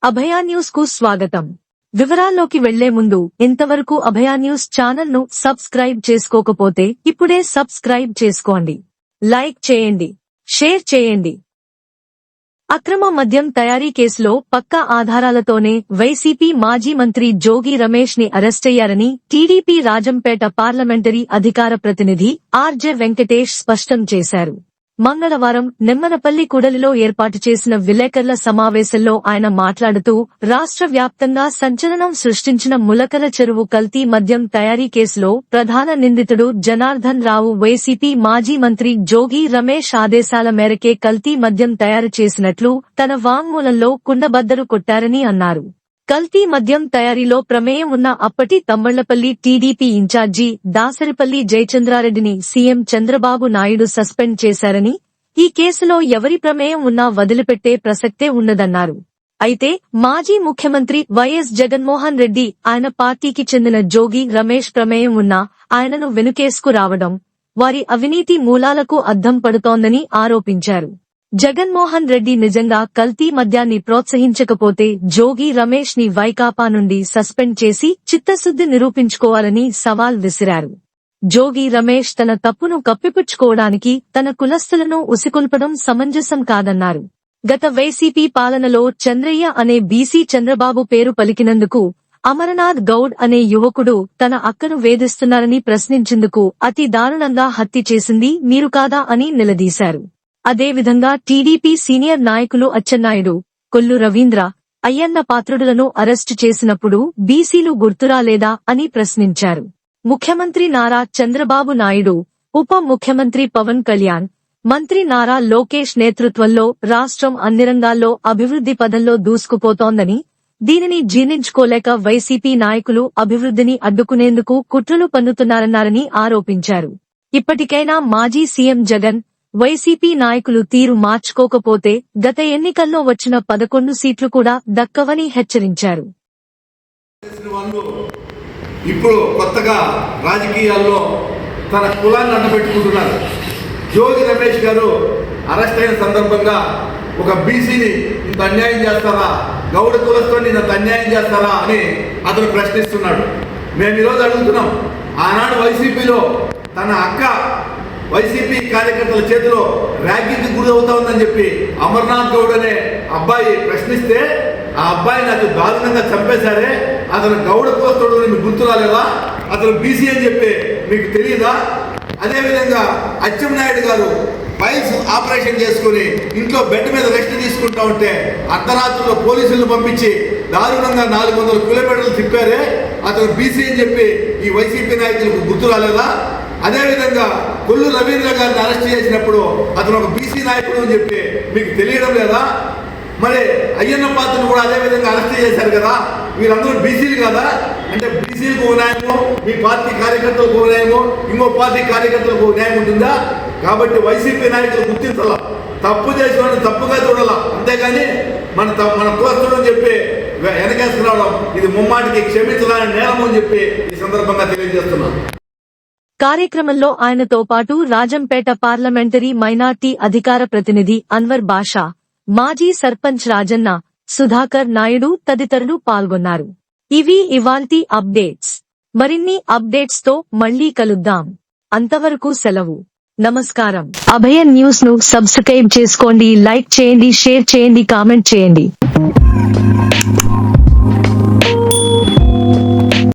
అభయ news కు స్వాగతం. వివరాల్లోకి వెళ్లే ముందు ఇంతవరకు అభయ న్యూస్ ఛానల్ ను సబ్స్క్రైబ్ చేసుకోకపోతే ఇప్పుడే సబ్స్క్రైబ్ చేసుకోండి. లైక్ చేయండి, షేర్ చేయండి. అక్రమ మద్యం తయారీ కేసులో పక్కా ఆధారాలతోనే వైసీపీ మాజీ మంత్రి జోగి రమేష్ ని అరెస్టయ్యారని టీడీపీ రాజంపేట పార్లమెంటరీ అధికార ప్రతినిధి ఆర్జే వెంకటేష్ స్పష్టం చేశారు. మంగళవారం నిమ్మనపల్లి కూడలిలో ఏర్పాటు చేసిన విలేకరుల సమావేశంలో ఆయన మాట్లాడుతూ రాష్ట్ర వ్యాప్తంగా సంచలనం సృష్టించిన ములకల చెరువు కల్తీ మద్యం తయారీ కేసులో ప్రధాన నిందితుడు జనార్దన్ రావు వైసీపీ మాజీ మంత్రి జోగి రమేష్ ఆదేశాల మేరకే కల్తీ మద్యం తయారు చేసినట్లు తన వాంగ్మూలంలో కుండబద్దలు కొట్టారని అన్నారు. కల్తీ మద్యం తయారీలో ప్రమేయం ఉన్న అప్పటి తమ్మళ్లపల్లి టీడీపీ ఇన్ఛార్జి దాసరిపల్లి జయచంద్రారెడ్డిని సీఎం చంద్రబాబు నాయుడు సస్పెండ్ చేశారని, ఈ కేసులో ఎవరి ప్రమేయం ఉన్నా వదిలిపెట్టే ప్రసక్తే ఉన్నదన్నారు. అయితే మాజీ ముఖ్యమంత్రి వైఎస్ జగన్మోహన్ రెడ్డి, ఆయన పార్టీకి చెందిన జోగి రమేష్ ప్రమేయం ఉన్నా ఆయనను వెనుకేసుకు రావడం వారి అవినీతి మూలాలకు అద్దం పడుతోందని ఆరోపించారు. జగన్మోహన్ రెడ్డి నిజంగా కల్తీ మద్యాన్ని ప్రోత్సహించకపోతే జోగి రమేష్ ని వైకాపా నుండి సస్పెండ్ చేసి చిత్తశుద్ధి నిరూపించుకోవాలని సవాల్ విసిరారు. జోగి రమేష్ తన తప్పును కప్పిపుచ్చుకోవడానికి తన కులస్తులను ఉసికొల్పడం సమంజసం కాదన్నారు. గత వైసీపీ పాలనలో చంద్రయ్య అనే బీసీ చంద్రబాబు పేరు పలికినందుకు అమరనాథ్ గౌడ్ అనే యువకుడు తన అక్కను వేధిస్తున్నారని ప్రశ్నించేందుకు అతి దారుణంగా హత్య చేసింది మీరు కాదా అని నిలదీశారు. అదేవిధంగా టీడీపీ సీనియర్ నాయకులు అచ్చెన్నాయుడు, కొల్లు రవీంద్ర, అయ్యన్న పాత్రుడులను అరెస్టు చేసినప్పుడు బీసీలు గుర్తురాలేదా అని ప్రశ్నించారు. ముఖ్యమంత్రి నారా చంద్రబాబు నాయుడు, ఉప ముఖ్యమంత్రి పవన్ కళ్యాణ్, మంత్రి నారా లోకేష్ నేతృత్వంలో రాష్ట్రం అన్ని రంగాల్లో అభివృద్ధి పదంలో దూసుకుపోతోందని, దీనిని జీర్ణించుకోలేక వైసీపీ నాయకులు అభివృద్ధిని అడ్డుకునేందుకు కుట్రలు పన్నుతున్నారన్నారని ఆరోపించారు. ఇప్పటికైనా మాజీ సీఎం జగన్, వైసీపీ నాయకులు తీరు మార్చుకోకపోతే గత ఎన్నికల్లో వచ్చిన 11 సీట్లు కూడా దక్కవని హెచ్చరించారు. ఇప్పుడు కొత్తగా రాజకీయాల్లో తన కులాన్ని అడ్డపెట్టుకుంటున్నారు. జోగి రమేష్ గారు అరెస్ట్ అయిన సందర్భంగా ఒక బీసీని ఇంత అన్యాయం చేస్తారా, గౌడ కులస్తుని ఇంత అన్యాయం చేస్తారా అని అతను ప్రశ్నిస్తున్నాడు. మేము ఈరోజు అడుగుతున్నాం, ఆనాడు వైసీపీలో తన అక్క వైసీపీ కార్యకర్తల చేతిలో ర్యాగింగ్ గురి అవుతా ఉందని చెప్పి అమర్నాథ్ గౌడ్ అనే అబ్బాయి ప్రశ్నిస్తే ఆ అబ్బాయిని అతను దారుణంగా చంపేశారే, అతను గౌడ కులస్తుడు మీకు గుర్తు రాలేదా, అతను బీసీ అని చెప్పి మీకు తెలియదా? అదేవిధంగా అచ్చెన్నాయుడు గారు పైల్స్ ఆపరేషన్ చేసుకుని ఇంట్లో బెడ్ మీద రెస్ట్ తీసుకుంటా ఉంటే అర్ధరాత్రిలో పోలీసులను పంపించి దారుణంగా 400 కిలోమీటర్లు తిప్పారే, అతను బీసీ అని చెప్పి ఈ వైసీపీ నాయకులకు గుర్తు రాలేదా? అదేవిధంగా కొల్లు రవీంద్ర గారిని అరెస్ట్ చేసినప్పుడు అతను ఒక బీసీ నాయకుడు అని చెప్పి మీకు తెలియడం లేదా? మరి అయ్యన్న పాత్రను కూడా అదేవిధంగా అరెస్ట్ చేశారు కదా, వీరందరూ బీసీలు కదా? అంటే బీసీలకు న్యాయము, మీ పార్టీ కార్యకర్తలకు న్యాయము, ఇంకో పార్టీ కార్యకర్తలకు న్యాయం ఉంటుందా? కాబట్టి వైసీపీ నాయకులు గుర్తించాల, తప్పు చేసిన వాడిని తప్పుగా చూడాల, అంతేగాని మన కులస్తుడు అని చెప్పి వెనకేసుకురావడం ఇది ముమ్మాటికి క్షమించాలని నేరము అని చెప్పి ఈ సందర్భంగా తెలియజేస్తున్నాం. కార్యక్రమంలో ఆయనతో పాటు రాజంపేట పార్లమెంటరీ మైనార్టీ అధికార ప్రతినిధి అన్వర్ బాషా, మాజీ సర్పంచ్ రాజన్న, సుధాకర్ నాయుడు తదితరులు పాల్గొన్నారు. ఇవి ఇవాల్టి అప్డేట్స్. మరిన్ని అప్డేట్స్ తో మళ్లీ కలుద్దాం. అంతవరకు సెలవు. నమస్కారం. అభయ న్యూస్ ను సబ్స్క్రైబ్ చేసుకోండి, లైక్ చేయండి, షేర్ చేయండి, కామెంట్ చేయండి.